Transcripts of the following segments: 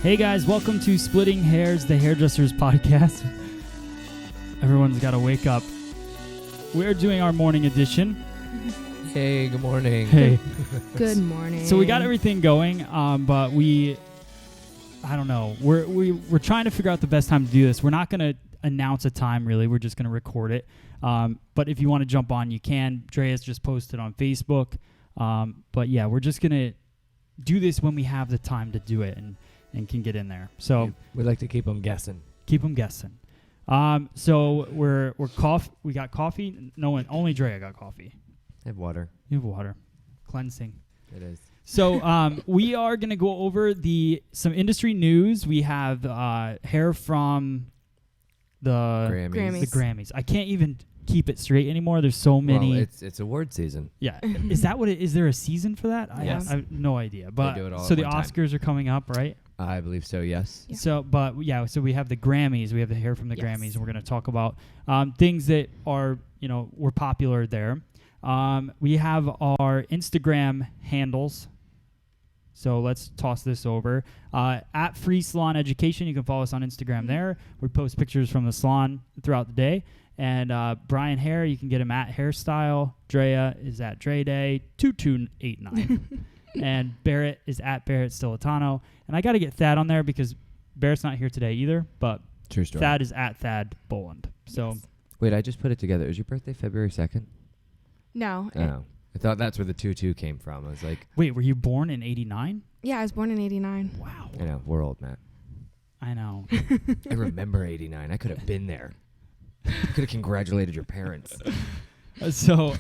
Hey guys, welcome to Splitting Hairs, the Hairdressers podcast. Everyone's got to wake up. We're doing our morning edition. Hey, good morning. Hey. Good morning. So we got everything going, but I don't know. We're trying to figure out the best time to do this. We're not going to announce a time, really. We're just going to record it. But if you want to jump on, you can. Drea's just posted on Facebook. But yeah, we're just going to do this when we have the time to do it and can get in there. So we like to keep them guessing. Keep them guessing. So we're we got coffee. No one, only Drea got coffee. I have water. You have water. Cleansing. It is. So we are going to go over some industry news. We have hair from the Grammys. I can't even keep it straight anymore. There's so many. Well, it's award season. Yeah. Is that what it is? There a season for that? Yes. I have no idea. But they do it all so at the one time. Oscars are coming up, right? I believe so, yes. Yeah. So we have the Grammys. We have the hair from the Yes. Grammys, and we're going to talk about things that are, were popular there. We have our Instagram handles. So let's toss this over. At Free Salon Education, you can follow us on Instagram there. We post pictures from the salon throughout the day. And Brian Hair, you can get him at Hairstyle. Drea is at DreDay2289. And Barrett is at Barrett Stilitano. And I got to get Thad on there because Barrett's not here today either. But True story. Thad is at Thad Boland. So Wait, I just put it together. Is your birthday February 2nd? No. Oh. I thought that's where the 2-2 came from. I was like... Wait, were you born in 89? Yeah, I was born in 89. Wow. I know. We're old, Matt. I know. I remember 89. I could have been there. I could have congratulated your parents. So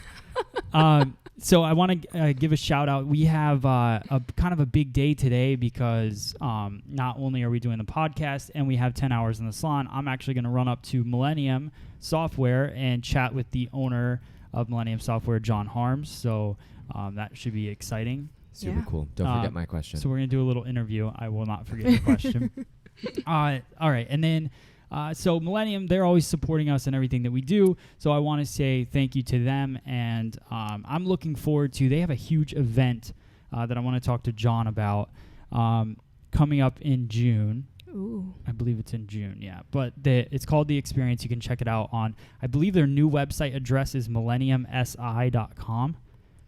I want to give a shout out. We have a kind of a big day today because not only are we doing the podcast and we have 10 hours in the salon, I'm actually going to run up to Millennium Software and chat with the owner of Millennium Software, John Harms. So that should be exciting. Super cool. Don't forget my question. So we're going to do a little interview. I will not forget the question. All right. And then so Millennium, they're always supporting us in everything that we do. So I want to say thank you to them. And I'm looking forward to, they have a huge event that I want to talk to John about coming up in June. Ooh. I believe it's in June, yeah. But it's called The Experience. You can check it out on, I believe their new website address is millenniumsi.com,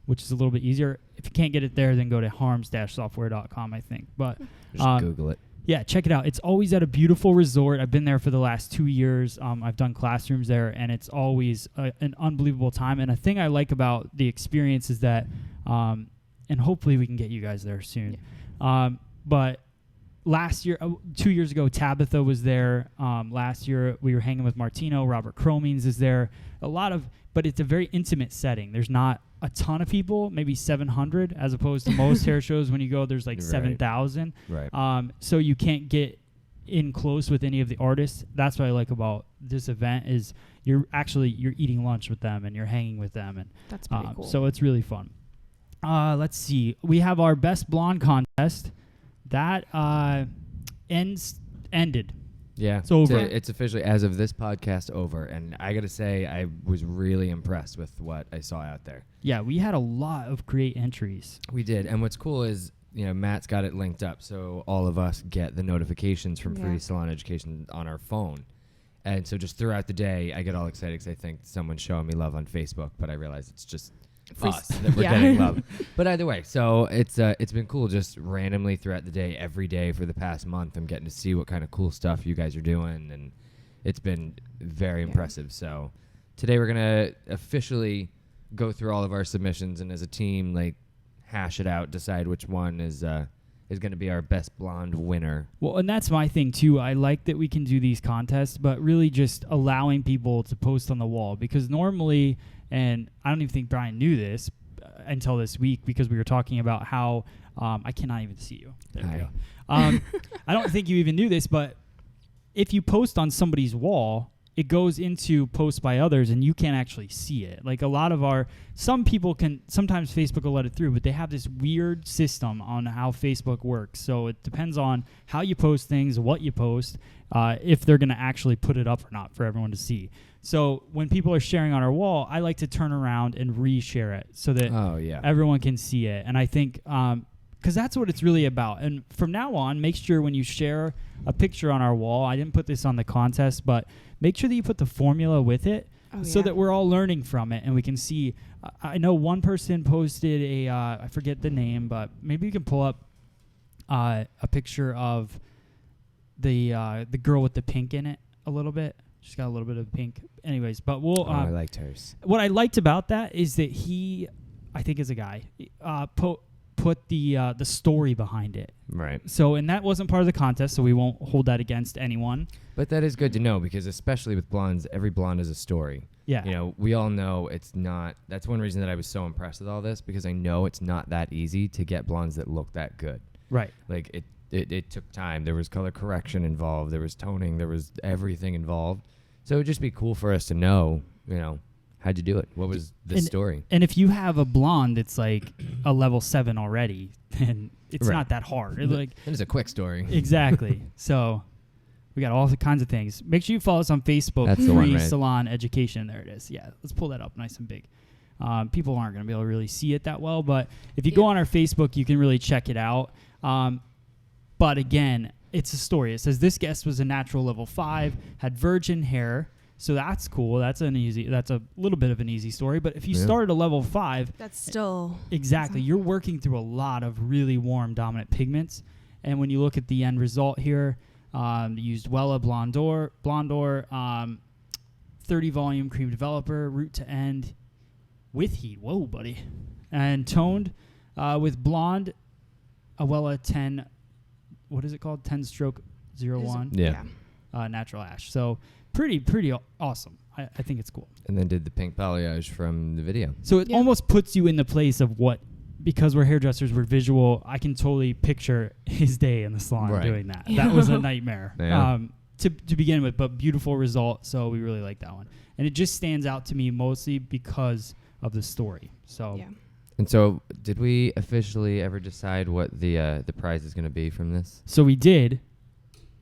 which is a little bit easier. If you can't get it there, then go to harms-software.com, I think. But Just Google it. yeah, check it out. It's always at a beautiful resort. I've been there for the last 2 years. I've done classrooms there, and it's always an unbelievable time. And a thing I like about The Experience is that, and hopefully we can get you guys there soon. Yeah. But last year, 2 years ago, Tabitha was there. Last year, we were hanging with Martino. Robert Cromings is there. But it's a very intimate setting. There's not a ton of people, maybe 700, as opposed to most hair shows. When you go, there's like 7,000. Right. So you can't get in close with any of the artists. That's what I like about this event is you're eating lunch with them and you're hanging with them, and That's pretty cool. So it's really fun. Let's see. We have our Best Blonde contest. That ended. Yeah. It's over. It's officially, as of this podcast, over. And I got to say, I was really impressed with what I saw out there. Yeah, we had a lot of great entries. We did. And what's cool is, Matt's got it linked up, so all of us get the notifications from Free Salon Education on our phone. And so just throughout the day, I get all excited because I think someone's showing me love on Facebook, but I realize it's just us that we're getting love. But either way, so it's been cool just randomly throughout the day, every day for the past month. I'm getting to see what kind of cool stuff you guys are doing, and it's been very impressive. So today we're gonna officially go through all of our submissions, and as a team, like, hash it out, decide which one is going to be our Best Blonde winner. Well, and that's my thing too. I like that we can do these contests, but really just allowing people to post on the wall, because normally, and I don't even think Brian knew this until this week, because we were talking about how I cannot even see you. There we go. I don't think you even knew this, but if you post on somebody's wall, it goes into posts by others, and you can't actually see it. Like some people can, sometimes Facebook will let it through, but they have this weird system on how Facebook works. So it depends on how you post things, what you post, if they're going to actually put it up or not for everyone to see. So when people are sharing on our wall, I like to turn around and reshare it so that everyone can see it. And I think because that's what it's really about. And from now on, make sure when you share a picture on our wall, I didn't put this on the contest, but make sure that you put the formula with it so that we're all learning from it and we can see. I know one person posted I forget the name, but maybe you can pull up a picture of the girl with the pink in it a little bit. She's got a little bit of pink. Anyways, but we'll. I liked hers. What I liked about that is that he, I think is a guy, put the story behind it. Right. So, and that wasn't part of the contest, so we won't hold that against anyone. But that is good to know because especially with blondes, every blonde is a story. Yeah. You know, we all know it's not. That's one reason that I was so impressed with all this because I know it's not that easy to get blondes that look that good. Right. Like it took time. There was color correction involved. There was toning. There was everything involved. So it would just be cool for us to know, you know, how'd you do it? What was the story? And if you have a blonde that's like a level 7 already, then it's not that hard. It's a quick story. Exactly. So we got all the kinds of things. Make sure you follow us on Facebook. That's the one, right? Salon Education. There it is. Yeah, let's pull that up nice and big. People aren't going to be able to really see it that well, but if you go on our Facebook, you can really check it out. But again, it's a story. It says this guest was a natural level 5, had virgin hair. So that's cool. That's a little bit of an easy story. But if you started a level 5, that's still exactly. You're working through a lot of really warm dominant pigments. And when you look at the end result here, used Wella Blondor, 30 volume cream developer, root to end with heat. Whoa, buddy. And toned with blonde, a Wella 10. What is it called? 10 stroke 01. Yeah. Natural ash. So pretty awesome. I think it's cool. And then did the pink balayage from the video. So it almost puts you in the place of what, because we're hairdressers, we're visual. I can totally picture his day in the salon doing that. That was a nightmare to begin with, but beautiful result. So we really like that one. And it just stands out to me mostly because of the story. So. Yeah. And so, did we officially ever decide what the prize is going to be from this? So we did.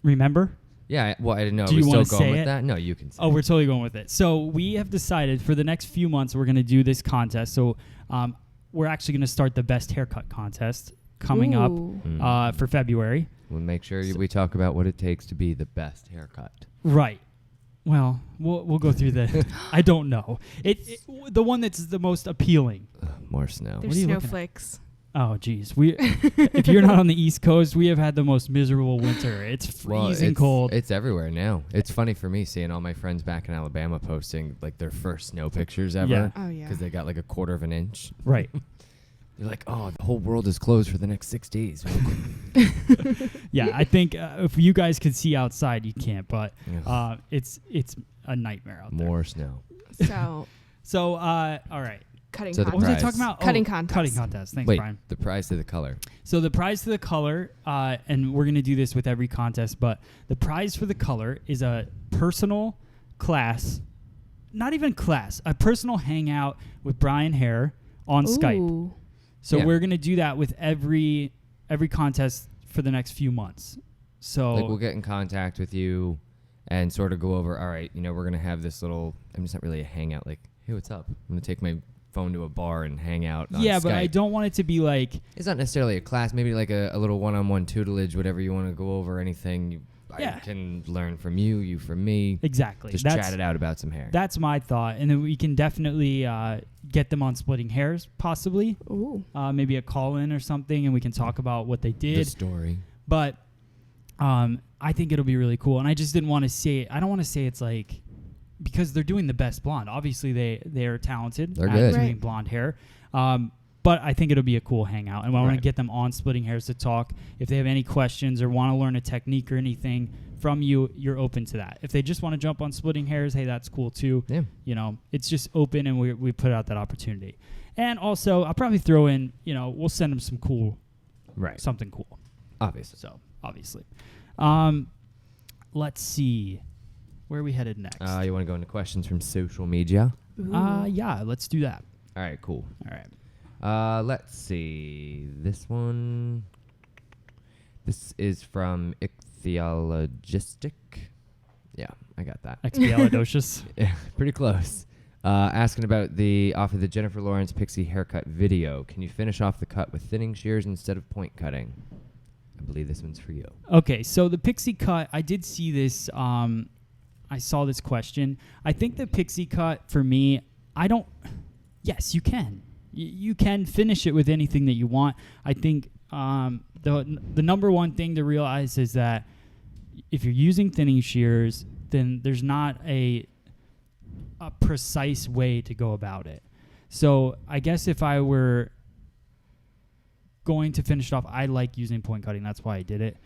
Remember? Yeah. Well, I didn't know. Do Are you we want still to going say with it? that? No, you can say we're totally going with it. So we have decided for the next few months we're going to do this contest. So we're actually going to start the best haircut contest coming up for February. We'll make sure we talk about what it takes to be the best haircut. Right. Well, we'll go through the. I don't know. The one that's the most appealing. More snow. There's snowflakes. Oh, geez. If you're not on the East Coast, we have had the most miserable winter. It's freezing cold. It's everywhere now. It's funny for me seeing all my friends back in Alabama posting like their first snow pictures ever. Yeah. Oh, yeah. Because they got like a quarter of an inch. Right. You're like, oh, the whole world is closed for the next 6 days. Yeah, I think if you guys could see outside, you can't. But it's a nightmare out there. More snow. So all right. Cutting so contest. What was I talking about? Cutting contest. Cutting contest. Thanks, Wait, Brian. the prize to the color. So the prize to the color, and we're going to do this with every contest, but the prize for the color is a personal class, not even class, a personal hangout with Brian Hare on Skype. So we're going to do that with every contest for the next few months. So like we'll get in contact with you and sort of go over, all right, we're going to have this little, it's not really a hangout, like, hey, what's up? I'm going to take my phone to a bar and hang out on Skype. But I don't want it to be like... It's not necessarily a class, maybe like a little one-on-one tutelage, whatever you want to go over, anything. I can learn from you from me. Exactly. Just chat it out about some hair. That's my thought. And then we can definitely get them on Splitting Hairs, possibly. Ooh. Maybe a call-in or something, and we can talk about what they did. The story. But I think it'll be really cool. And I just didn't want to say... I don't want to say it's like... Because they're doing the best blonde. Obviously, they're talented. They're good. Doing blonde hair. But I think it'll be a cool hangout. And I want to get them on Splitting Hairs to talk. If they have any questions or want to learn a technique or anything from you, you're open to that. If they just want to jump on Splitting Hairs, hey, that's cool too. Yeah. It's just open, and we put out that opportunity. And also, I'll probably throw in, we'll send them some cool, something cool. Obviously. So, obviously. Let's see. Where are we headed next? You want to go into questions from social media? Yeah, let's do that. All right, cool. All right. Let's see. This one. This is from Ichthyologistic. Yeah, I got that. Expialidocious. Yeah, pretty close. Asking about off of the Jennifer Lawrence Pixie haircut video. Can you finish off the cut with thinning shears instead of point cutting? I believe this one's for you. Okay, so the pixie cut, I did see this. I saw this question. I think the pixie cut for me, yes, you can. You can finish it with anything that you want. I think the number one thing to realize is that if you're using thinning shears, then there's not a precise way to go about it. So I guess if I were going to finish it off, I like using point cutting. That's why I did it.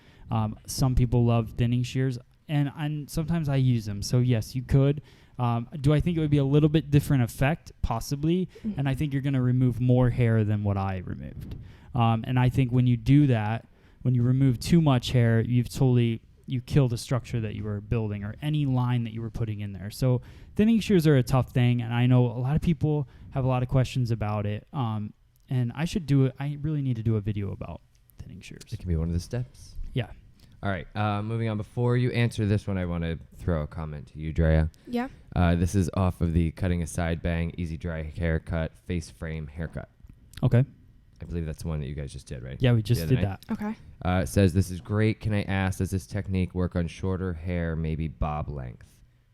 Some people love thinning shears, and sometimes I use them. So yes, you could. Do I think it would be a little bit different effect? Possibly. Mm-hmm. And I think you're going to remove more hair than what I removed. And I think when you do that, when you remove too much hair, you kill the structure that you were building or any line that you were putting in there. So thinning shears are a tough thing, and I know a lot of people have a lot of questions about it. And I should do it. I really need to do a video about thinning shears. It can be one of the steps. Yeah. All right. Moving on. Before you answer this one, I want to throw a comment to you, Drea. Yeah. This is off of the Cutting a Side Bang Easy Dry Haircut Face Frame Haircut. Okay. I believe that's the one that you guys just did, right? Yeah, we just did night? that. Okay. It says, this is great. Can I ask, does this technique work on shorter hair, maybe bob length?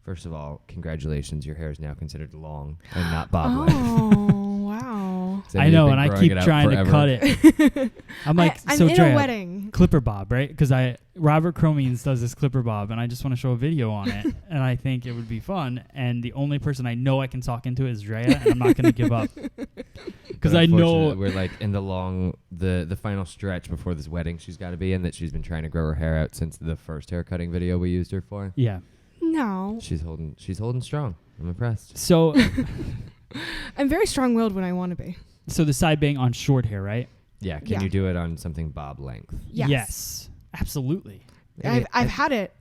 First of all, congratulations. Your hair is now considered long and not bob length. Oh, wow. So I you've know, been and I growing keep it out trying forever. to cut it. I'm like, I'm so in Drea, a wedding. clipper bob, right? Because Robert Cromeans does this clipper bob, and I just want to show a video on it, and I think it would be fun. And the only person I know I can talk into is Drea, and I'm not going to give up because I know we're like in the final stretch before this wedding she's got to be in, that she's been trying to grow her hair out since the first hair cutting video we used her for. Yeah. No. She's holding strong. I'm impressed. So I'm very strong-willed when I want to be. so the side bang on short hair, right? Yeah. Can Yeah. you do it on something bob length? Yes. Absolutely. I've had it.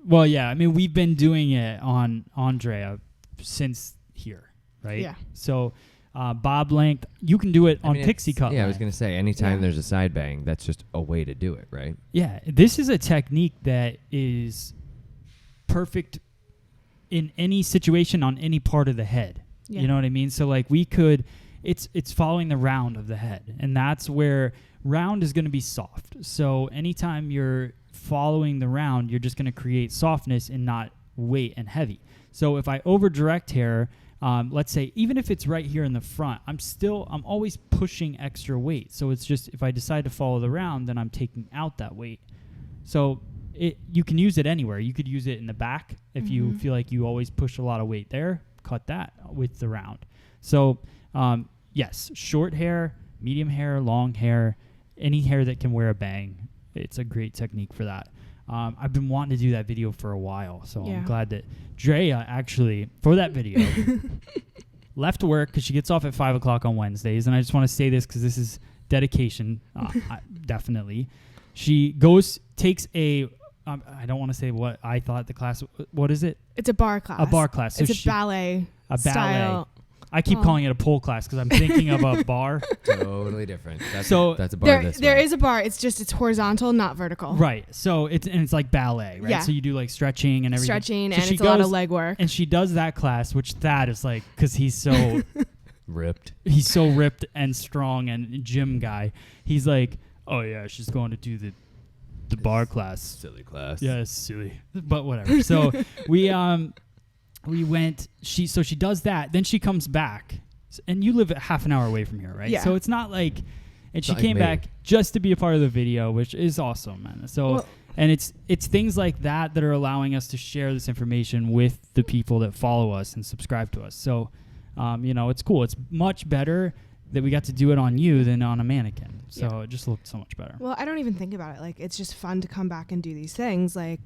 Well, yeah. I mean, we've been doing it on Drea since here, right? Yeah. So bob length, you can do it on pixie cut. Yeah, I was length. going to say, anytime Yeah. there's a side bang, that's just a way to do it, right? Yeah, this is a technique that is perfect in any situation on any part of the head. Yeah. You know what I mean? So like it's following the round of the head, and that's where round is going to be soft. So anytime you're following the round, you're just going to create softness and not weight and heavy. So if I over direct hair, let's say even if it's right here in the front, I'm always pushing extra weight. So it's just, if I decide to follow the round, then I'm taking out that weight. So you can use it anywhere. You could use it in the back if you feel like you always push a lot of weight there. Cut that with the round. So yes, short hair, medium hair, long hair, any hair that can wear a bang. It's a great technique for that. I've been wanting to do that video for a while, so Yeah. I'm glad that Drea actually, for that video, left work because she gets off at 5 o'clock on Wednesdays. And I just want to say this because this is dedication, definitely. She takes a, I don't want to say what I thought the class, what is it? It's a bar class. A bar class. So It's a ballet. A ballet. Style. I keep Oh. calling it a pole class because I'm thinking of a bar. Totally different. That's So a bar this There way. is a bar. It's horizontal, not vertical. Right. So it's like ballet, right? Yeah. So you do like stretching and everything. Stretching, So and she it's a lot of goes- leg work. And she does that class, which Thad is like, because he's so ripped. he's so ripped and strong and gym guy. He's like, oh yeah, she's going to do the bar class. Silly class. Yeah, it's silly, but whatever. So we went. She does that. Then she comes back, and you live a half an hour away from here, right? Yeah. So it's not like, and she Not like came me. back just to be a part of the video, which is awesome, man. So. Well- and it's things like that that are allowing us to share this information with the people that follow us and subscribe to us. So, it's cool. It's much better that we got to do it on you than on a mannequin. So Yeah. it just looked so much better. Well, I don't even think about it. Like, it's just fun to come back and do these things. Like,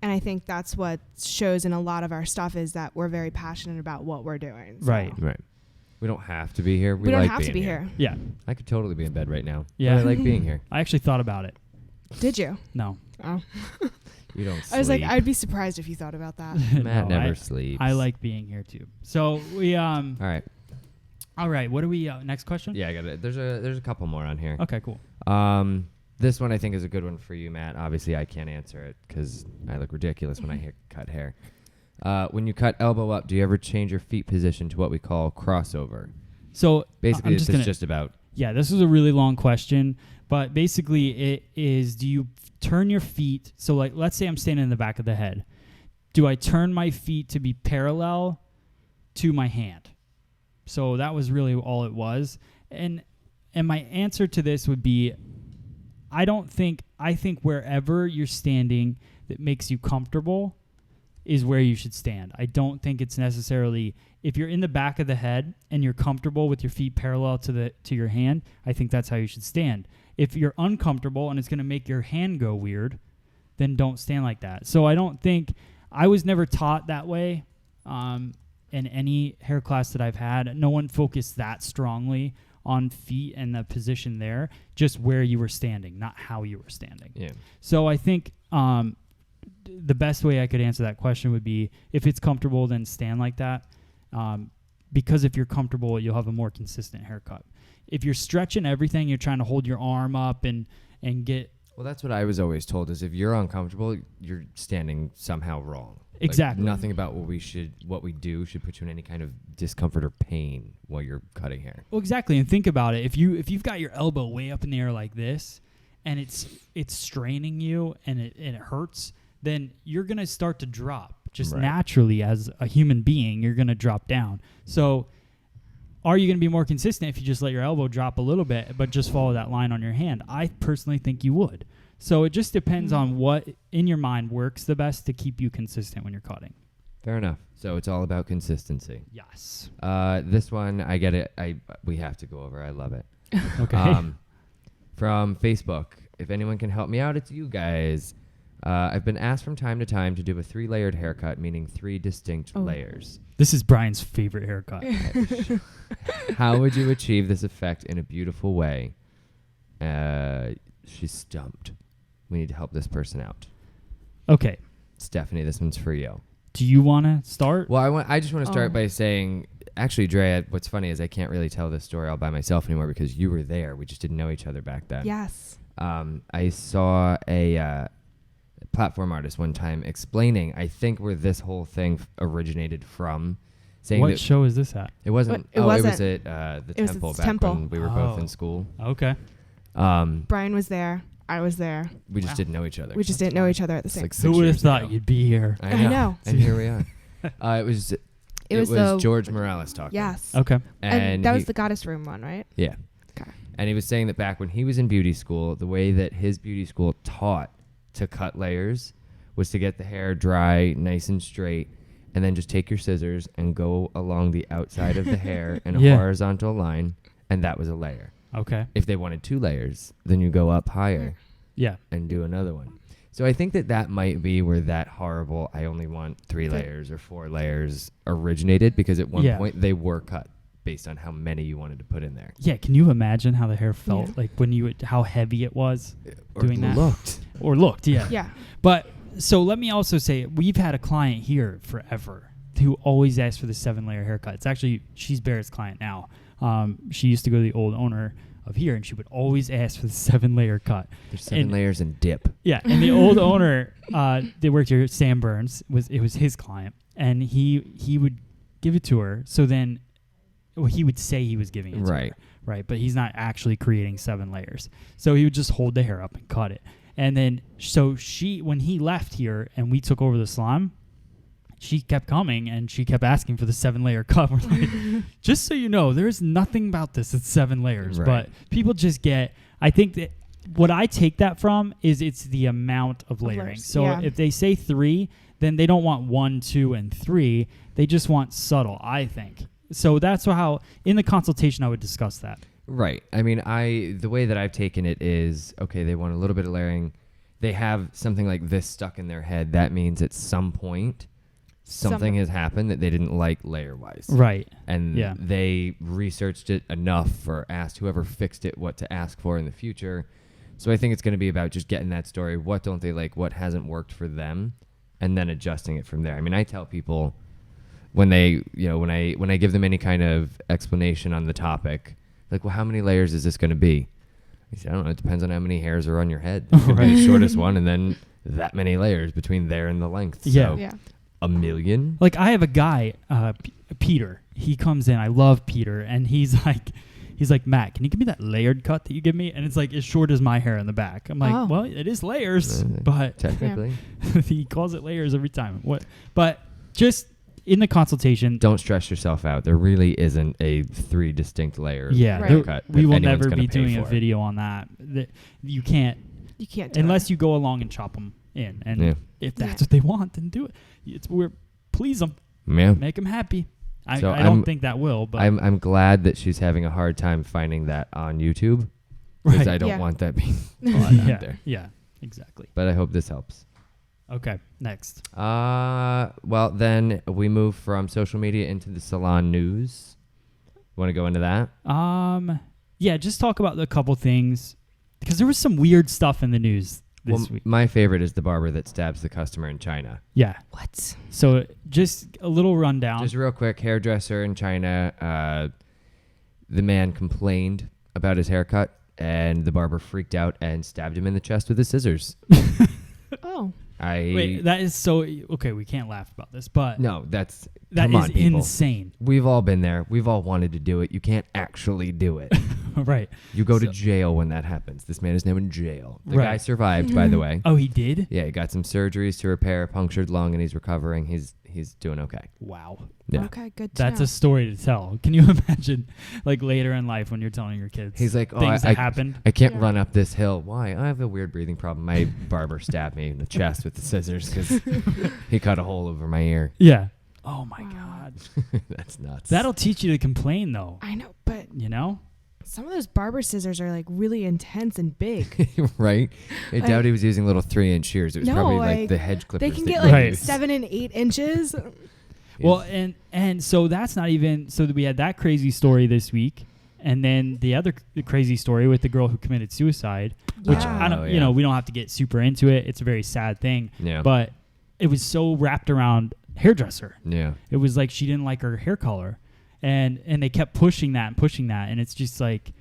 and I think that's what shows in a lot of our stuff is that we're very passionate about what we're doing. So. Right. Right. We don't have to be here. We don't like have to being be here. Yeah. I could totally be in bed right now. Yeah. But I like being here. I actually thought about it. Did you? No. Oh. You don't sleep. I was like, I'd be surprised if you thought about that. Matt No, never sleeps. I like being here too. So we All right. all right, what do we next question? Yeah, I got it. There's a couple more on here. Okay, cool. This one I think is a good one for you, Matt. Obviously, I can't answer it because I look ridiculous when I cut hair. When you cut elbow up, do you ever change your feet position to what we call crossover? So Basically, this is just about. Yeah, this is a really long question, but basically it is, do you turn your feet? So like, let's say I'm standing in the back of the head. Do I turn my feet to be parallel to my hand? So that was really all it was. And my answer to this would be, I think wherever you're standing that makes you comfortable is where you should stand. I don't think it's necessarily, if you're in the back of the head and you're comfortable with your feet parallel to your hand, I think that's how you should stand. If you're uncomfortable and it's going to make your hand go weird, then don't stand like that. So I was never taught that way. In any hair class that I've had, no one focused that strongly on feet and the position there, just where you were standing, not how you were standing. Yeah. So I think the best way I could answer that question would be, if it's comfortable, then stand like that. Because if you're comfortable, you'll have a more consistent haircut. If you're stretching everything, you're trying to hold your arm up and get... Well, that's what I was always told, is if you're uncomfortable, you're standing somehow wrong. Exactly. Like, nothing about what we do should put you in any kind of discomfort or pain while you're cutting hair. Well, exactly. And think about it. If you've got your elbow way up in the air like this, and it's straining you and it hurts, then you're gonna start to drop just naturally. As a human being, you're gonna drop down. So, are you gonna be more consistent if you just let your elbow drop a little bit, but just follow that line on your hand? I personally think you would. So it just depends on what in your mind works the best to keep you consistent when you're cutting. Fair enough. So it's all about consistency. Yes. This one, I get it. We have to go over. I love it. Okay. From Facebook, if anyone can help me out, it's you guys. I've been asked from time to time to do a 3-layered haircut, meaning 3 distinct layers. This is Brian's favorite haircut. How would you achieve this effect in a beautiful way? She's stumped. We need to help this person out. Okay. Stephanie, this one's for you. Do you want to start? Well, I just want to start by saying, actually, Dre, what's funny is I can't really tell this story all by myself anymore because you were there. We just didn't know each other back then. Yes. I saw a platform artist one time explaining, I think, where this whole thing originated from. Saying what show is this at? It wasn't. It wasn't. It was at the Temple back when we were both in school. Okay. Brian was there. I was there. We just didn't know each other. We just didn't know each other at the same time. Like Who would have thought you'd be here? I know. And here we are. It was George Morales talking. Yes. Okay. And that was the Goddess Room one, right? Yeah. Okay. And he was saying that back when he was in beauty school, the way that his beauty school taught to cut layers was to get the hair dry, nice and straight, and then just take your scissors and go along the outside of the hair in a horizontal line, and that was a layer. Okay. If they wanted 2 layers, then you go up higher. Yeah. And do another one. So I think that might be where that horrible, I only want 3 layers or 4 layers originated, because at one point they were cut based on how many you wanted to put in there. Yeah. Can you imagine how the hair felt like when how heavy it was doing that? Or looked. Yeah. Yeah. But so let me also say, we've had a client here forever who always asks for the 7-layer haircut. It's actually, she's Barrett's client now. She used to go to the old owner of here, and she would always ask for the 7-layer cut. There's 7 layers and dip. Yeah, and the old owner, they worked here, Sam Burns, it was his client, and he would give it to her. So then, he would say he was giving it to her, right? But he's not actually creating 7 layers. So he would just hold the hair up and cut it. And then, so when he left here and we took over the salon, she kept coming and she kept asking for the 7-layer cut. We're like, just so you know, there's nothing about this that's 7 layers. Right. But people just I think that what I take that from is it's the amount of layering. So if they say 3, then they don't want 1, 2, and 3. They just want subtle, I think. So that's how, in the consultation, I would discuss that. Right. I mean, the way that I've taken it is, okay, they want a little bit of layering. They have something like this stuck in their head. That means at some point, something has happened that they didn't like layer-wise. Right. And they researched it enough or asked whoever fixed it what to ask for in the future. So I think it's going to be about just getting that story. What don't they like? What hasn't worked for them? And then adjusting it from there. I mean, I tell people when they, when I give them any kind of explanation on the topic, like, well, how many layers is this going to be? I say, I don't know. It depends on how many hairs are on your head. It could be the shortest one and then that many layers between there and the length. Yeah. So 1 million? Like I have a guy, Peter. He comes in. I love Peter, and he's like, Matt, can you give me that layered cut that you give me? And it's like as short as my hair in the back. I'm like, well, it is layers, but technically, he calls it layers every time. What? But just in the consultation, don't stress yourself out. There really isn't a 3 distinct layer. Yeah, Right. we will never be doing a video on that. You can't unless you go along and chop them in. And if that's what they want, then do it. Please them. Yeah. Make them happy. I don't think that will, but I'm glad that she's having a hard time finding that on YouTube, because I don't want that being out there. Yeah, exactly. But I hope this helps. Okay, next. Well, then we move from social media into the salon news. Want to go into that? Yeah, just talk about a couple things, because there was some weird stuff in the news this week. My favorite is the barber that stabs the customer in China. Yeah. What? So just a little rundown. Just real quick, hairdresser in China. The man complained about his haircut, and the barber freaked out and stabbed him in the chest with his scissors. Oh. Wait, that is so... Okay, we can't laugh about this, but... No, that come is on, insane. We've all been there. We've all wanted to do it. You can't actually do it. Right. You go to jail when that happens. This man is now in jail. The guy survived, by the way. Oh, he did? Yeah, he got some surgeries to repair a punctured lung, and he's recovering. He's doing okay. Wow. Yeah. Okay, good to That's know. a story to tell. Can you imagine, like, later in life when you're telling your kids he's like, things that happened? I can't run up this hill. Why? I have a weird breathing problem. My barber stabbed me in the chest with the scissors because he cut a hole over my ear. Yeah. Oh, my God. That's nuts. That'll teach you to complain, though. I know, but... You know? Some of those barber scissors are like really intense and big. Right? I doubt he was using little 3-inch shears. It was probably like the hedge clippers. They can get like 7 and 8 inches. Well, and so that's not even... So we had that crazy story this week. And then the crazy story with the girl who committed suicide, which I don't, you know, we don't have to get super into it. It's a very sad thing. Yeah. But it was so wrapped around hairdresser. Yeah. It was like she didn't like her hair color. And they kept pushing that. And it's just like,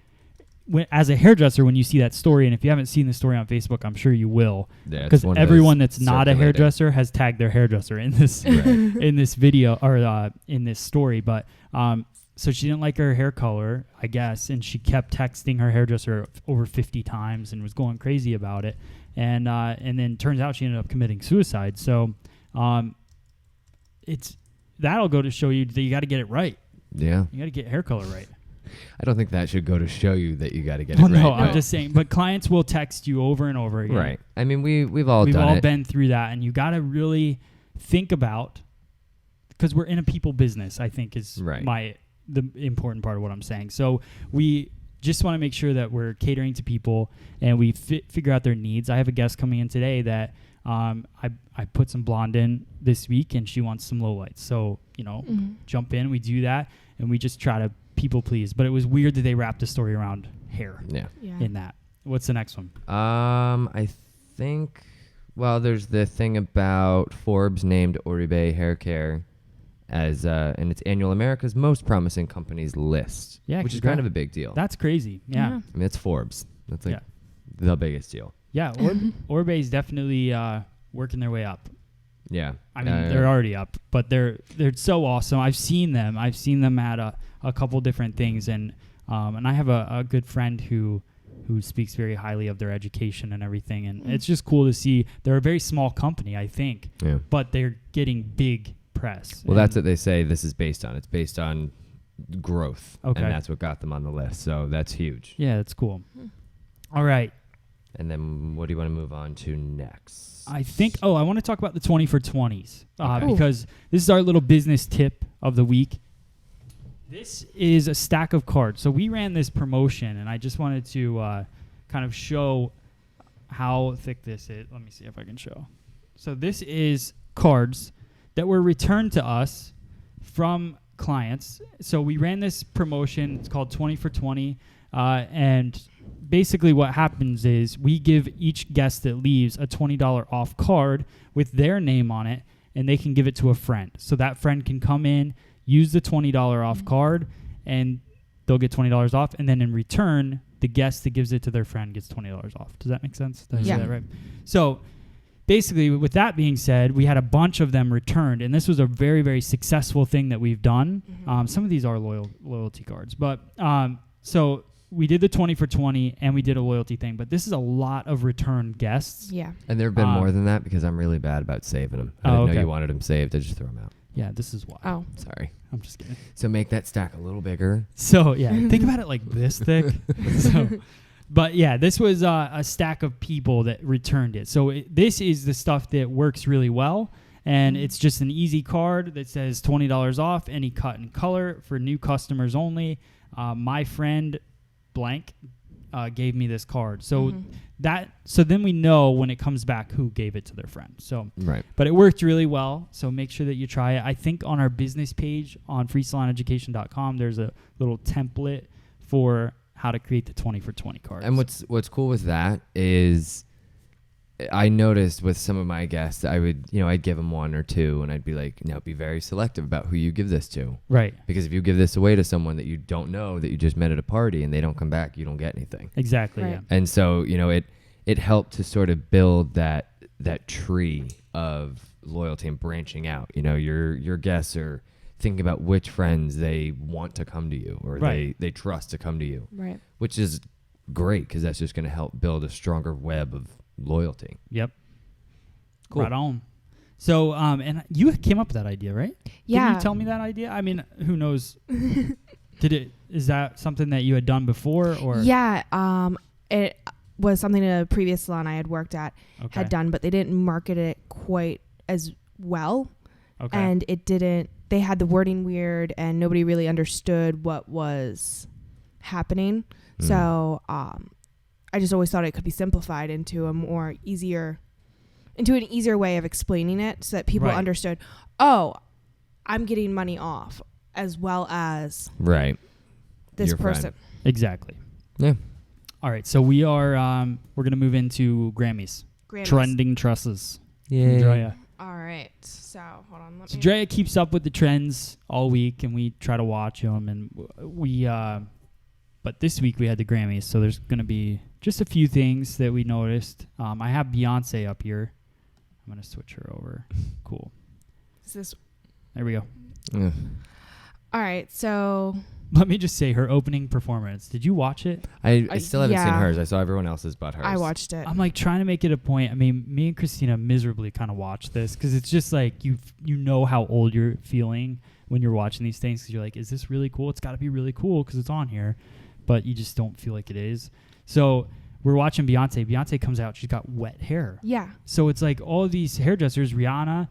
as a hairdresser, when you see that story, and if you haven't seen the story on Facebook, I'm sure you will. Because everyone that's not a hairdresser has tagged their hairdresser in this in this video or in this story. But so she didn't like her hair color, I guess, and she kept texting her hairdresser over 50 times and was going crazy about it. And then turns out she ended up committing suicide. So that'll go to show you that you got to get it right. Yeah. You got to get hair color right. I don't think that should go to show you that you got to get it right. No, I'm just saying. But clients will text you over and over again. Right. I mean, we've all been through that, and you got to really think about, because we're in a people business, I think is the important part of what I'm saying. So we just want to make sure that we're catering to people and we figure out their needs. I have a guest coming in today that I put some blonde in this week, and she wants some lowlights. So, you know, jump in, we do that, and we just try to people please. But it was weird that they wrapped a story around hair in that. What's the next one? I think, well, there's the thing about Forbes named Oribe Hair Care as in its annual America's Most Promising Companies list, which is kind of a big deal. That's crazy. Yeah. I mean, it's Forbes. That's like the biggest deal. Yeah, Oribe is definitely working their way up. Yeah. I mean, they're already up, but they're so awesome. I've seen them at a couple different things, and I have a good friend who speaks very highly of their education and everything, and it's just cool to see. They're a very small company, I think, but they're getting big press. Well, that's what they say this is based on. It's based on growth, and that's what got them on the list, so that's huge. Yeah, that's cool. All right. And then what do you want to move on to next? I think, I want to talk about the 20 for 20s because this is our little business tip of the week. This is a stack of cards. So we ran this promotion, and I just wanted to kind of show how thick this is. Let me see if I can show. So this is cards that were returned to us from clients. So we ran this promotion. It's called 20 for 20. And basically what happens is we give each guest that leaves a $20 off card with their name on it, and they can give it to a friend. So that friend can come in, use the $20 off card, and they'll get $20 off. And then in return, the guest that gives it to their friend gets $20 off. Does that make sense? Did I say that right? So basically, with that being said, we had a bunch of them returned, and this was a very, very successful thing that we've done. Some of these are loyalty cards, but so we did the 20 for 20, and we did a loyalty thing, but this is a lot of return guests. Yeah. And there have been more than that because I'm really bad about saving them. I didn't know you wanted them saved. I just throw them out. Yeah, this is why. Oh, sorry. I'm just kidding. So make that stack a little bigger. So, yeah, think about it like this thick. But, yeah, this was a stack of people that returned it. So this is the stuff that works really well, and it's just an easy card that says $20 off, any cut and color for new customers only. My friend blank gave me this card. So so then we know when it comes back who gave it to their friend. So right. But it worked really well. So make sure that you try it. I think on our business page on freesaloneducation.com there's a little template for how to create the 20 for 20 cards. And what's cool with that is I noticed with some of my guests, I'd give them one or two, and I'd be like, be very selective about who you give this to. Right. Because if you give this away to someone that you don't know, that you just met at a party, and they don't come back, you don't get anything. Exactly. Right. Yeah. And so, it helped to sort of build that tree of loyalty and branching out. Your guests are thinking about which friends they want to come to you, or they trust to come to you. Right. Which is great, because that's just going to help build a stronger web of loyalty. Yep. Cool. Right on. So, and you came up with that idea, right? Yeah. Didn't you tell me that idea? I mean, who knows? Is that something that you had done before, or? Yeah. It was something a previous salon I had worked at had done, but they didn't market it quite as well. Okay. And they had the wording weird, and nobody really understood what was happening. So, I just always thought it could be simplified into an easier way of explaining it, so that people understood, oh, I'm getting money off as well as this Your person. friend. Exactly. Yeah. All right. So we are we're gonna move into Grammys. Trending trusses. Yeah. Drea. All right. So hold on. So Drea keeps up with the trends all week, and we try to watch them, and we but this week we had the Grammys, so there's going to be just a few things that we noticed. I have Beyonce up here. I'm going to switch her over. Cool. There we go. Yeah. All right, so let me just say her opening performance. Did you watch it? I still haven't seen hers. I saw everyone else's but hers. I watched it. I'm like trying to make it a point. I mean, me and Christina miserably kind of watched this because it's just like you know how old you're feeling when you're watching these things, because you're like, is this really cool? It's got to be really cool because it's on here. But you just don't feel like it is. So we're watching Beyonce. Beyonce comes out. She's got wet hair. Yeah. So it's like all of these hairdressers, Rihanna,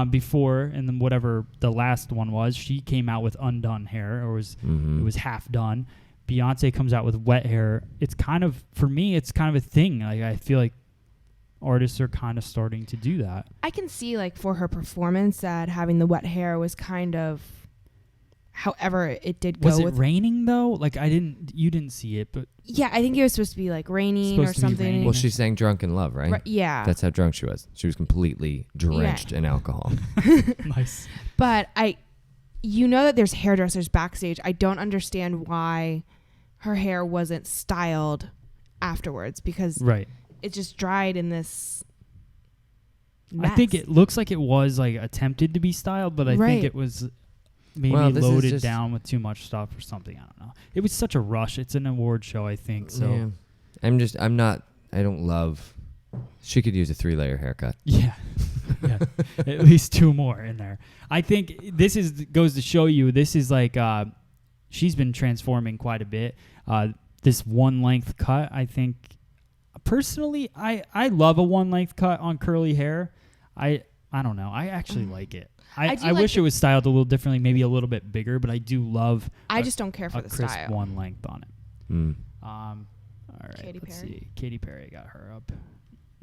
before, and then whatever the last one was, she came out with undone hair, or it was half done. Beyonce comes out with wet hair. It's kind of, for me, it's kind of a thing. Like, I feel like artists are kind of starting to do that. I can see, like, for her performance that having the wet hair was kind of, however it did go. Was it raining though? Like, you didn't see it, but yeah, I think it was supposed to be like raining or something. Raining. Well, she sang "Drunk in Love," right? Yeah, that's how drunk she was. She was completely drenched in alcohol. Nice. But that there's hairdressers backstage. I don't understand why her hair wasn't styled afterwards, because it just dried in this mess. I think it looks like it was like attempted to be styled, but I think it was maybe loaded down with too much stuff or something. I don't know. It was such a rush. It's an award show, I think. So yeah. I don't love. She could use a 3-layer haircut. Yeah. Yeah. At least 2 more in there. I think this goes to show you, this is like, she's been transforming quite a bit. This one length cut, I think, personally, I love a one length cut on curly hair. I don't know. I actually like it. I wish it was styled a little differently, maybe a little bit bigger, but I do love. I just don't care for the crisp style. One length on it. All right. Let's see. Katy Perry got her up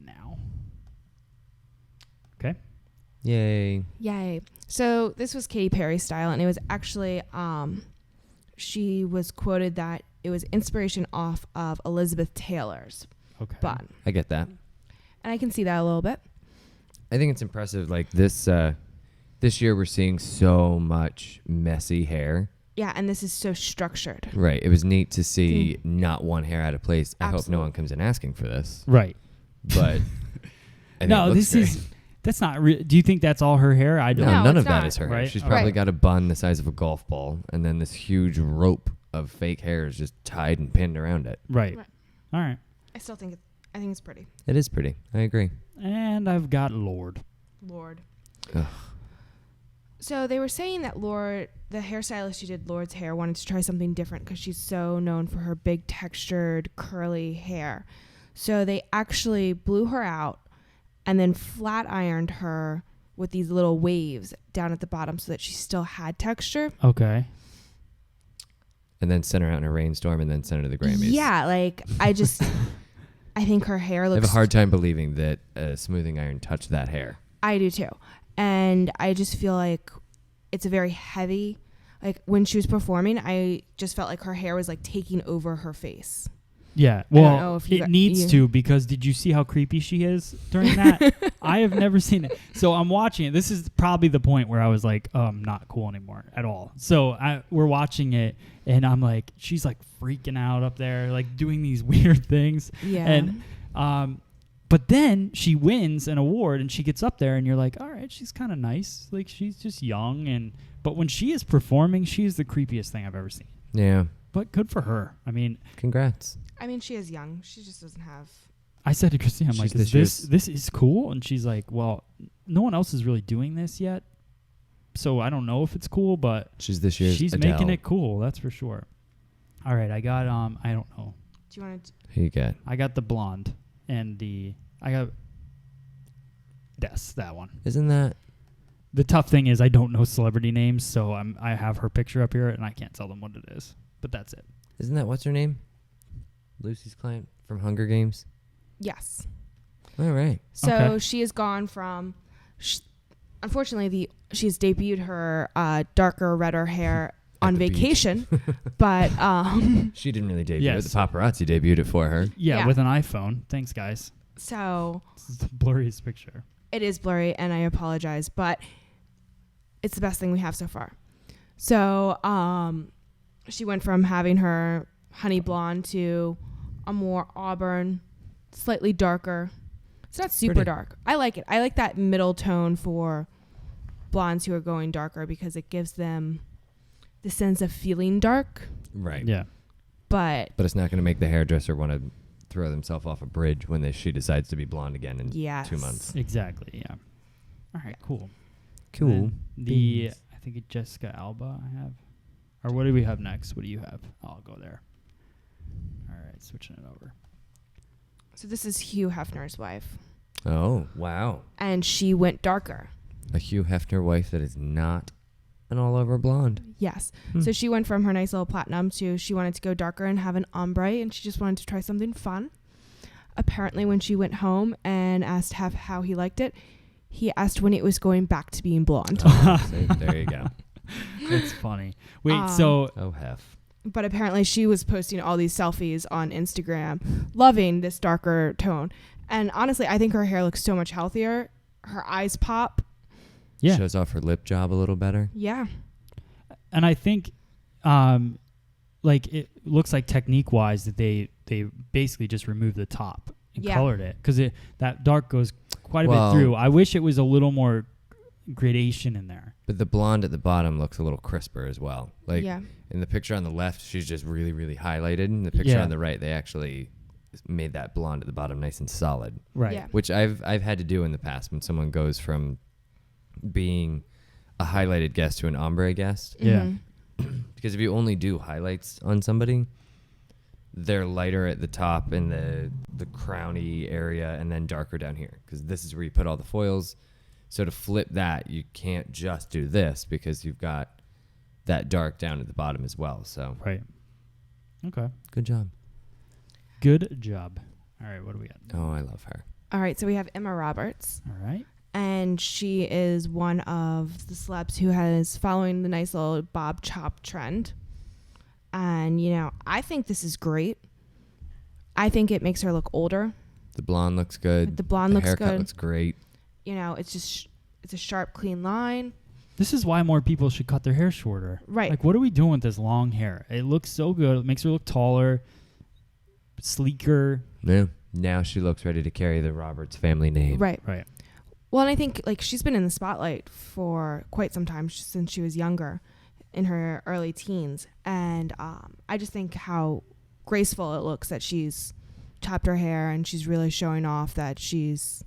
now. Okay. Yay. So this was Katy Perry's style, and it was actually she was quoted that it was inspiration off of Elizabeth Taylor's bun. I get that. And I can see that a little bit. I think it's impressive. Like this year we're seeing so much messy hair. Yeah, and this is so structured. Right. It was neat to see not one hair out of place. I hope no one comes in asking for this. Right. But think No, it looks this great. that's not. Do you think that's all her hair? I don't. No, No, none it's of that not. is her hair. Right? She's Okay. probably Right. got a bun the size of a golf ball, and then this huge rope of fake hair is just tied and pinned around it. Right. Right. All right. I still think I think it's pretty. It is pretty. I agree. And I've got Lord. Lord. Ugh. So they were saying that Lord, the hairstylist who did Lord's hair, wanted to try something different because she's so known for her big textured curly hair. So they actually blew her out and then flat ironed her with these little waves down at the bottom so that she still had texture. Okay. And then sent her out in a rainstorm, and then sent her to the Grammys. Yeah, like I think her hair I looks. have a hard time believing that a smoothing iron touched that hair. I do too. And I just feel like it's a very heavy, like when she was performing, I just felt like her hair was like taking over her face. Yeah. don't Well, know if you it got- needs you- to, because did you see how creepy she is during that? I have never seen it. So I'm watching it. This is probably the point where I was like, oh, I'm not cool anymore at all. So we're watching it, and I'm like, she's like freaking out up there, like doing these weird things. Yeah. And but then she wins an award, and she gets up there, and you're like, all right, she's kind of nice. Like, she's just young. But when she is performing, she is the creepiest thing I've ever seen. Yeah. But good for her. I mean, Congrats. I mean, she is young. She just doesn't have. I said to Christine, I'm She's like, this this is cool? And she's like, well, no one else is really doing this yet. So I don't know if it's cool, but She's this year's she's Adele. making it cool. That's for sure. All right. I got, I don't know. Do you want to? Who you got? I got the blonde and I got that one. Isn't that? The tough thing is I don't know celebrity names, so I have her picture up here, and I can't tell them what it is. But that's it. Isn't that what's her name? Lucy's client from Hunger Games. Yes. All right. So Okay. she has gone from. Unfortunately, she's debuted her darker, redder hair on the beach. vacation, but She didn't really debut Yes. it. The paparazzi debuted it for her. Yeah, Yeah. with an iPhone. Thanks, guys. so This is the blurriest picture. it is blurry, and I apologize, but it's the best thing we have so far. So she went from having her honey blonde to a more auburn, slightly darker. It's not super Pretty. dark. I like it. I like that middle tone for blondes who are going darker because it gives them the sense of feeling dark. Right. Yeah. But But it's not going to make the hairdresser want to throw themselves off a bridge when she decides to be blonde again in yes. 2 months. Exactly. Yeah. All right. Cool. Cool. Then the Beans. I think it's Jessica Alba. I have, or what do we have next? What do you have? I'll go there. All right, switching it over. So this is Hugh Hefner's wife, Oh, wow. and she went darker. A Hugh Hefner wife that is not an all-over blonde. Yes. Hmm. So she went from her nice little platinum to she wanted to go darker and have an ombre, and she just wanted to try something fun. Apparently, when she went home and asked Hef how he liked it, he asked when it was going back to being blonde. Oh, see, there you go. That's funny. Wait, so Oh, Hef. But apparently, she was posting all these selfies on Instagram, loving this darker tone. And honestly, I think her hair looks so much healthier. Her eyes pop. yeah, Shows off her lip job a little better. Yeah. and I think, like it looks like technique wise that they basically just removed the top and Yeah. colored it because that dark goes quite a Well- bit through. I wish it was a little more gradation in there. But the blonde at the bottom looks a little crisper as well. Like yeah. in the picture on the left, she's just really, really highlighted. In the picture Yeah. on the right, they actually made that blonde at the bottom nice and solid, Right. Yeah. which I've had to do in the past when someone goes from being a highlighted guest to an ombre guest. Yeah. Mhm. Because if you only do highlights on somebody, they're lighter at the top in the crowny area and then darker down here. Because this is where you put all the foils. So to flip that, you can't just do this because you've got that dark down at the bottom as well. So Right. Okay. good job. Good job. All right. What do we got? Oh, I love her. All right. So we have Emma Roberts. All right. And she is one of the celebs who has following the nice little bob chop trend. And, you know, I think this is great. I think it makes her look older. The blonde looks good. The blonde The looks haircut good. looks great. You know, it's just, it's a sharp, clean line. This is why more people should cut their hair shorter. Right. Like, what are we doing with this long hair? It looks so good. It makes her look taller, sleeker. Yeah. now she looks ready to carry the Roberts family name. Right. Right. Well, and I think like she's been in the spotlight for quite some time since she was younger, in her early teens, and I just think how graceful it looks that she's chopped her hair and she's really showing off that she's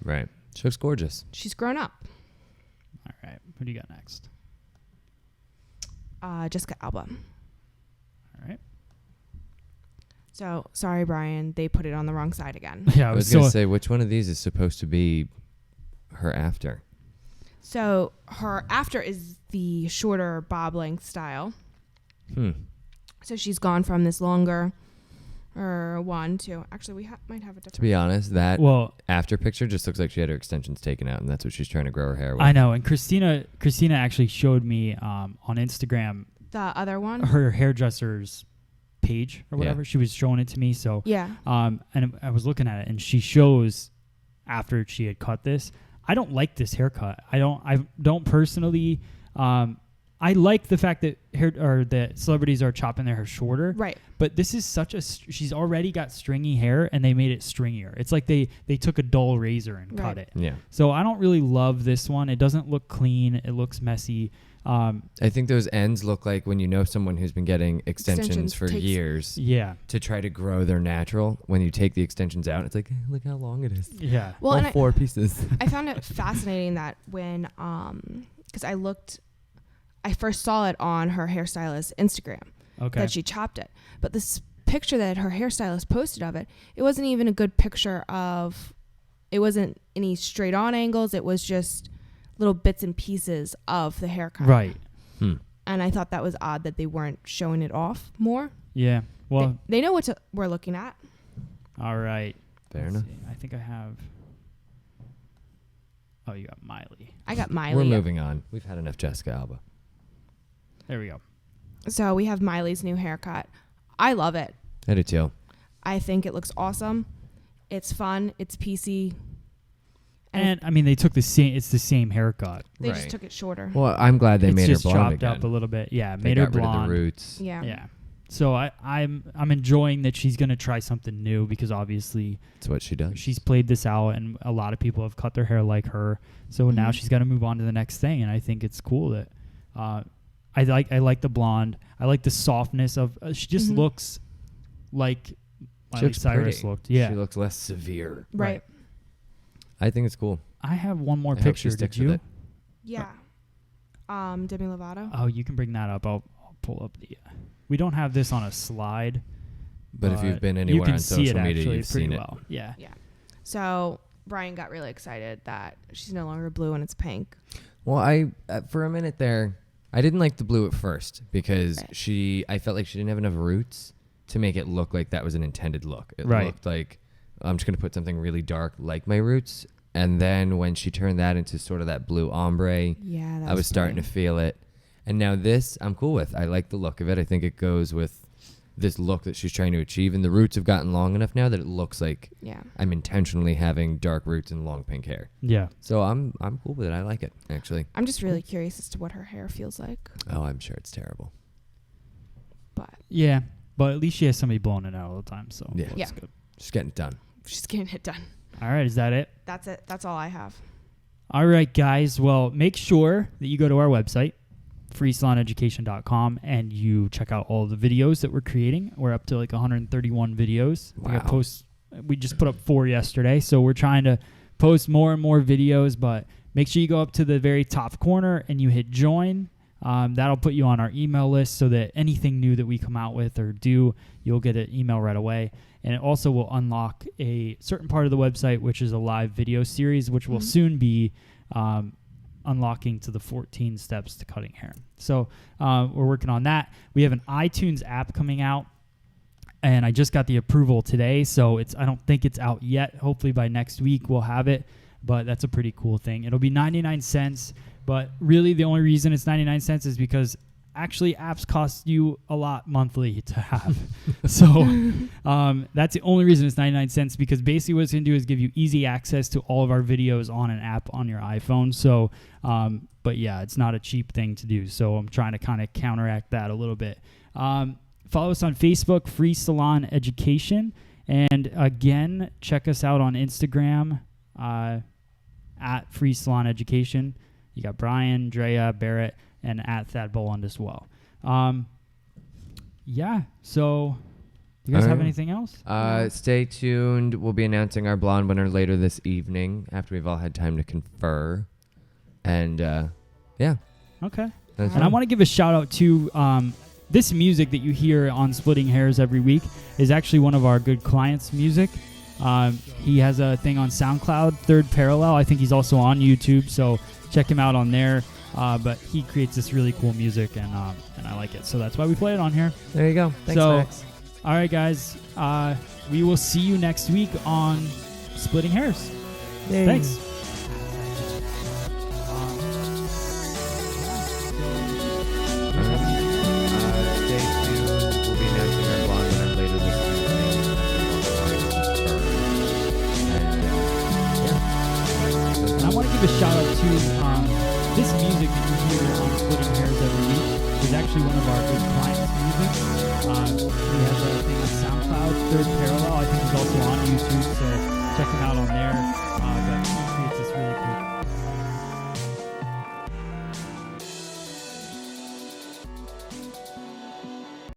Right. She looks gorgeous. she's grown up. All right. Who do you got next? Jessica Alba. All right. So sorry, Brian, they put it on the wrong side again. Yeah, I was going to say, which one of these is supposed to be her after? So her after is the shorter bob length style. So she's gone from this longer one to actually we might have a different. To be honest, that Well, after picture just looks like she had her extensions taken out, and that's what she's trying to grow her hair with. I know, and Christina actually showed me on Instagram The other one. her hairdresser's page or whatever. Yeah. She was showing it to me, so Yeah. and I was looking at it, and she shows after she had cut this. I don't like this haircut. I don't personally. I like the fact that that celebrities are chopping their hair shorter. Right. But this is she's already got stringy hair, and they made it stringier. It's like they took a dull razor and cut Right. it. Yeah. So I don't really love this one. It doesn't look clean. It looks messy. I think those ends look like when you know someone who's been getting extensions for years Yeah. to try to grow their natural. When you take the extensions out, it's like, look how long it is. Yeah. Well, All and 4 pieces. I found it fascinating that when because I first saw it on her hairstylist's Instagram Okay. that she chopped it, but this picture that her hairstylist posted of it wasn't even a good picture of. It wasn't any straight on angles. It was just little bits and pieces of the haircut. Right. And I thought that was odd that they weren't showing it off more. Yeah. Well, They know what we're looking at. all right. Fair Let's enough. see. I think I have. Oh, you got Miley. I got Miley. We're moving on. We've had enough Jessica Alba. There we go. So we have Miley's new haircut. I love it. I do too. I think it looks awesome. It's fun. It's PC. And I mean, they took the same. It's the same haircut. They Right. just took it shorter. Well, I'm glad they It's made her just blonde chopped again. up a little bit. Yeah, They made her got rid of blonde. the roots. Yeah. Yeah. So I'm enjoying that she's gonna try something new because obviously That's what she does. she's played this out and a lot of people have cut their hair like her. So now Mhm. she's got to move on to the next thing, and I think it's cool that I like the blonde. I like the softness of she just Mhm. looks like She Miley looks Cyrus pretty. looked. Yeah. She looks less severe. Right. I think it's cool. I have one more I hope picture. she sticks Did with you? it. Yeah. Demi Lovato. Oh, you can bring that up. I'll pull up the. We don't have this on a slide. But if you've been you anywhere can on see social it media, actually you've pretty seen it. well. Yeah. So Brian got really excited that she's no longer blue and it's pink. Well, I for a minute there, I didn't like the blue at first because Right. I felt like she didn't have enough roots to make it look like that was an intended look. It Right. looked like I'm just going to put something really dark like my roots. And then when she turned that into sort of that blue ombre, Yeah, that I was starting to feel it. And now this, I'm cool with. I like the look of it. I think it goes with this look that she's trying to achieve. And the roots have gotten long enough now that it looks like Yeah. I'm intentionally having dark roots and long pink hair. Yeah. So I'm cool with it. I like it, actually. I'm just really curious as to what her hair feels like. Oh, I'm sure it's terrible. But Yeah. But at least she has somebody blowing it out all the time. So Yeah. that's Yeah. good. Just getting it done. she's getting it done. All right. Is that it? That's it. That's all I have. All right, guys. Well, make sure that you go to our website, freesaloneducation.com, and you check out all the videos that we're creating. We're up to like 131 videos. Wow. We just put up 4 yesterday, so we're trying to post more and more videos, but make sure you go up to the very top corner and you hit join. That'll put you on our email list so that anything new that we come out with or do, you'll get an email right away. And it also will unlock a certain part of the website, which is a live video series, which will soon be unlocking to the 14 steps to cutting hair. So we're working on that. We have an iTunes app coming out, and I just got the approval today, so I don't think it's out yet. Hopefully by next week we'll have it, but that's a pretty cool thing. It'll be 99 cents, but really the only reason it's 99 cents is because actually apps cost you a lot monthly to have. So that's the only reason it's 99 cents, because basically what it's going to do is give you easy access to all of our videos on an app on your iPhone. So, but yeah, it's not a cheap thing to do. So I'm trying to kind of counteract that a little bit. Follow us on Facebook, Free Salon Education. And again, check us out on Instagram at Free Salon Education. You got Brian, Drea, Barrett, and at Thad Boland as well. Yeah, so you guys have anything else? Stay tuned. We'll be announcing our blonde winner later this evening after we've all had time to confer. And yeah. Okay. That's And I want to give a shout out to this music that you hear on Splitting Hairs every week is actually one of our good clients' music. He has a thing on SoundCloud, Third Parallel. I think he's also on YouTube, so check him out on there. But he creates this really cool music, and I like it. So that's why we play it on here. There you go. Thanks, Max. All right, guys. We will see you next week on Splitting Hairs. Thanks. Stay tuned. We'll be announcing our blonde winner later this evening. And I want to give a shout out to this music that you hear on Splitting Hairs every week is actually one of our good clients' music. He has a thing on SoundCloud, Third Parallel. I think he's also on YouTube, so check him out on there. But he creates this really